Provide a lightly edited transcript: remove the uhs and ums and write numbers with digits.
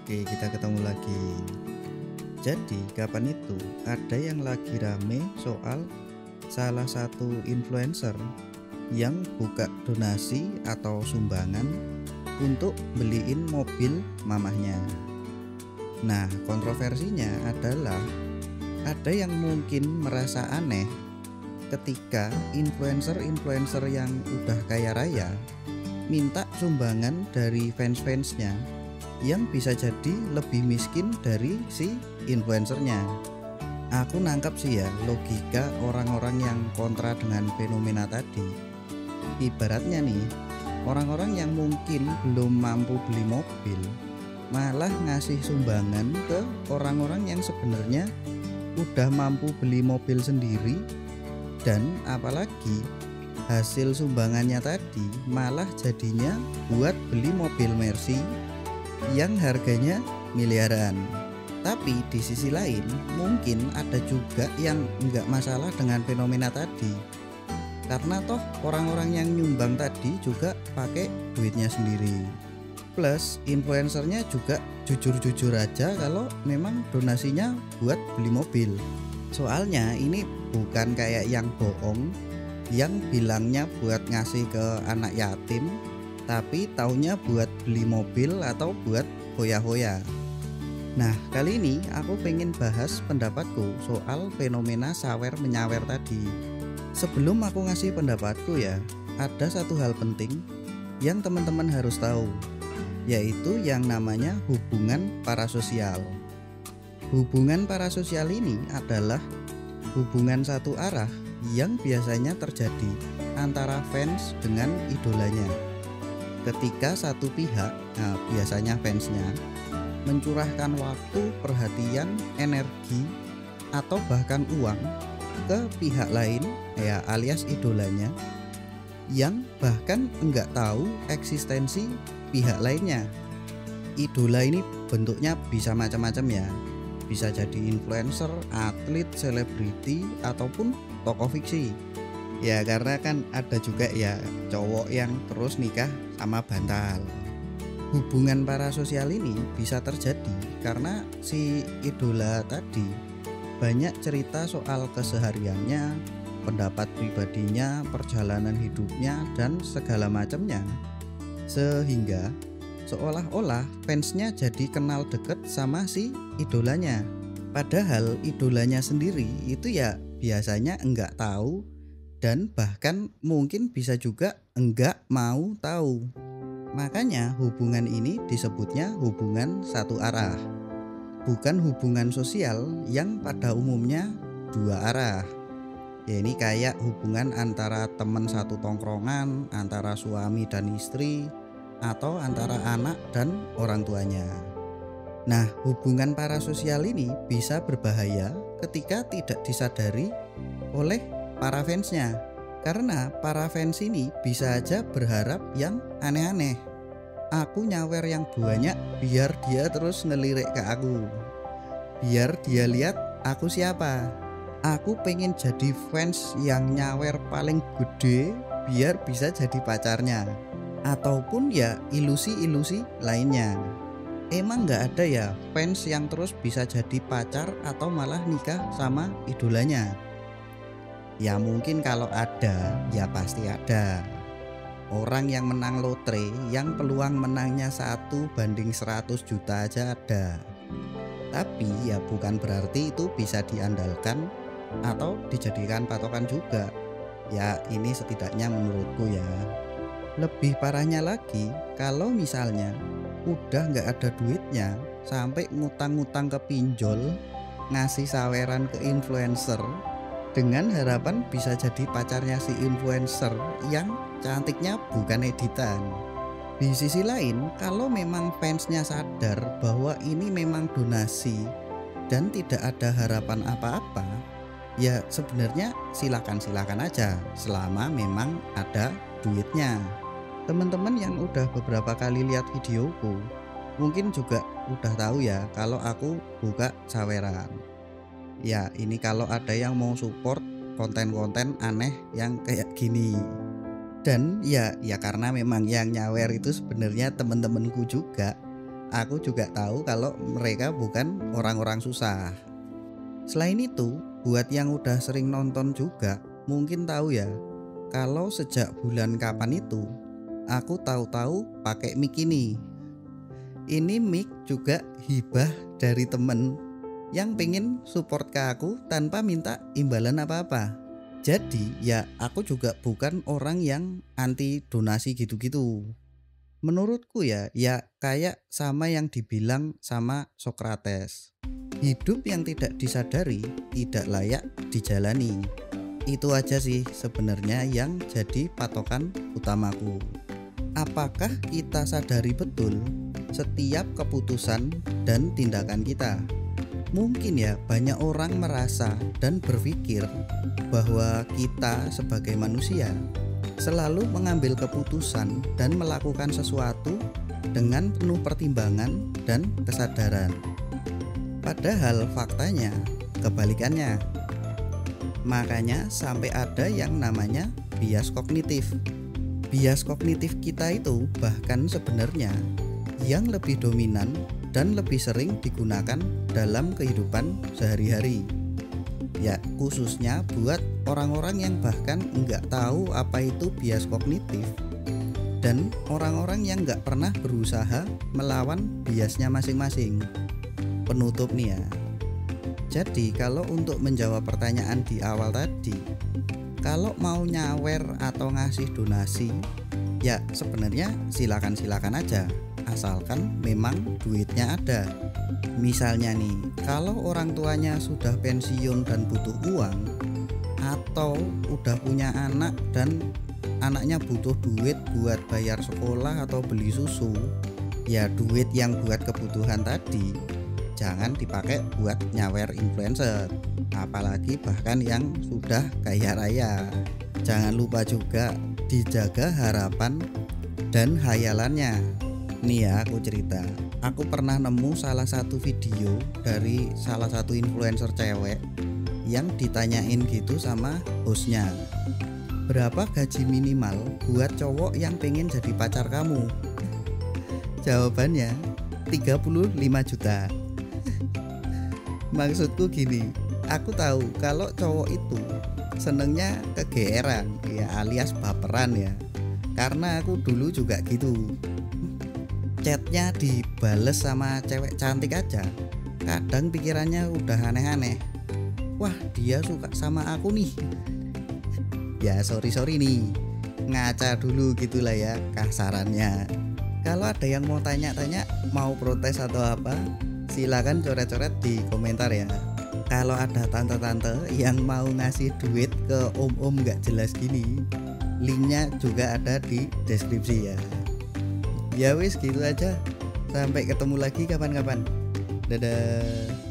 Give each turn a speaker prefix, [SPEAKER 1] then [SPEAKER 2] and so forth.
[SPEAKER 1] Oke, kita ketemu lagi. Jadi, kapan itu ada yang lagi rame soal salah satu influencer yang buka donasi atau sumbangan untuk beliin mobil mamahnya. Nah, kontroversinya adalah ada yang mungkin merasa aneh ketika influencer-influencer yang udah kaya raya minta sumbangan dari fans-fansnya yang bisa jadi lebih miskin dari si influencernya. Aku nangkap sih ya logika orang-orang yang kontra dengan fenomena tadi. Ibaratnya nih, orang-orang yang mungkin belum mampu beli mobil malah ngasih sumbangan ke orang-orang yang sebenarnya udah mampu beli mobil sendiri, dan apalagi hasil sumbangannya tadi malah jadinya buat beli mobil Mercy yang harganya miliaran. Tapi di sisi lain mungkin ada juga yang nggak masalah dengan fenomena tadi, karena toh orang-orang yang nyumbang tadi juga pakai duitnya sendiri. Plus influencernya juga jujur-jujur aja kalau memang donasinya buat beli mobil. Soalnya ini bukan kayak yang bohong yang bilangnya buat ngasih ke anak yatim tapi taunya buat beli mobil atau buat hoya-hoya. Nah, kali ini aku pengen bahas pendapatku soal fenomena sawer menyawer tadi. Sebelum aku ngasih pendapatku ya, ada satu hal penting yang teman-teman harus tahu, yaitu yang namanya hubungan parasosial. Hubungan parasosial ini adalah hubungan satu arah yang biasanya terjadi antara fans dengan idolanya. Ketika satu pihak, biasanya fansnya, mencurahkan waktu, perhatian, energi, atau bahkan uang ke pihak lain, ya alias idolanya, yang bahkan enggak tahu eksistensi pihak lainnya. Idola ini bentuknya bisa macam-macam ya, bisa jadi influencer, atlet, selebriti, ataupun tokoh fiksi. Ya karena kan ada juga ya cowok yang terus nikah sama bantal. Hubungan parasosial ini bisa terjadi karena si idola tadi banyak cerita soal kesehariannya, pendapat pribadinya, perjalanan hidupnya, dan segala macamnya, sehingga seolah-olah fansnya jadi kenal deket sama si idolanya. Padahal idolanya sendiri itu ya biasanya enggak tahu, dan bahkan mungkin bisa juga enggak mau tahu. Makanya hubungan ini disebutnya hubungan satu arah, bukan hubungan sosial yang pada umumnya dua arah. Ya ini kayak hubungan antara teman satu tongkrongan, antara suami dan istri, atau antara anak dan orang tuanya. Nah, hubungan parasosial ini bisa berbahaya ketika tidak disadari oleh para fansnya, karena para fans ini bisa aja berharap yang aneh-aneh. Aku nyawer yang banyak biar dia terus ngelirik ke aku, biar dia lihat aku siapa. Aku pengen jadi fans yang nyawer paling gede biar bisa jadi pacarnya, ataupun ya ilusi-ilusi lainnya. Emang gak ada ya fans yang terus bisa jadi pacar atau malah nikah sama idolanya? Ya mungkin kalau ada, ya pasti ada. Orang yang menang lotre yang peluang menangnya 1/100 juta aja ada. Tapi ya bukan berarti itu bisa diandalkan atau dijadikan patokan juga. Ya ini setidaknya menurutku ya. Lebih parahnya lagi kalau misalnya udah gak ada duitnya sampai ngutang-ngutang ke pinjol, ngasih saweran ke influencer dengan harapan bisa jadi pacarnya si influencer yang cantiknya bukan editan. Di sisi lain, kalau memang fansnya sadar bahwa ini memang donasi dan tidak ada harapan apa-apa, ya sebenarnya silakan aja selama memang ada duitnya. Teman-teman yang udah beberapa kali lihat videoku mungkin juga udah tahu ya kalau aku buka saweran. Ya ini kalau ada yang mau support konten-konten aneh yang kayak gini. Dan ya karena memang yang nyawer itu sebenarnya temen-temenku juga, aku juga tahu kalau mereka bukan orang-orang susah. Selain itu, buat yang udah sering nonton juga mungkin tahu ya, kalau sejak bulan kapan itu aku tahu-tahu pakai mic ini. Ini mic juga hibah dari temen yang pengen support ke aku tanpa minta imbalan apa-apa. Jadi ya aku juga bukan orang yang anti donasi gitu-gitu. Menurutku ya kayak sama yang dibilang sama Socrates. Hidup yang tidak disadari tidak layak dijalani. Itu aja sih sebenarnya yang jadi patokan utamaku. Apakah kita sadari betul setiap keputusan dan tindakan kita? Mungkin ya banyak orang merasa dan berpikir bahwa kita sebagai manusia selalu mengambil keputusan dan melakukan sesuatu dengan penuh pertimbangan dan kesadaran. Padahal faktanya kebalikannya. Makanya sampai ada yang namanya bias kognitif. Bias kognitif kita itu bahkan sebenarnya yang lebih dominan dan lebih sering digunakan dalam kehidupan sehari-hari. Ya khususnya buat orang-orang yang bahkan nggak tahu apa itu bias kognitif dan orang-orang yang nggak pernah berusaha melawan biasnya masing-masing. Penutup nih ya. Jadi kalau untuk menjawab pertanyaan di awal tadi, kalau mau nyawer atau ngasih donasi, ya sebenarnya silakan-silakan aja. Asalkan memang duitnya ada. Misalnya nih, kalau orang tuanya sudah pensiun dan butuh uang, atau udah punya anak dan anaknya butuh duit buat bayar sekolah atau beli susu, ya duit yang buat kebutuhan tadi jangan dipakai buat nyawer influencer, apalagi bahkan yang sudah kaya raya. Jangan lupa juga dijaga harapan dan hayalannya. Nih ya aku cerita, aku pernah nemu salah satu video dari salah satu influencer cewek yang ditanyain gitu sama hostnya, berapa gaji minimal buat cowok yang pengen jadi pacar kamu? Jawabannya 35 juta. Maksudku gini, aku tahu kalau cowok itu senengnya kegeeran ya, alias baperan ya, karena aku dulu juga gitu. Chatnya dibales sama cewek cantik aja, kadang pikirannya udah aneh-aneh. Wah dia suka sama aku nih. Ya sorry nih, ngaca dulu gitulah ya kasarannya. Kalau ada yang mau tanya-tanya, mau protes atau apa, silakan coret-coret di komentar ya. Kalau ada tante-tante yang mau ngasih duit ke om-om gak jelas gini, linknya juga ada di deskripsi ya. Ya wis gitu aja. Sampai ketemu lagi kapan-kapan. Dadah.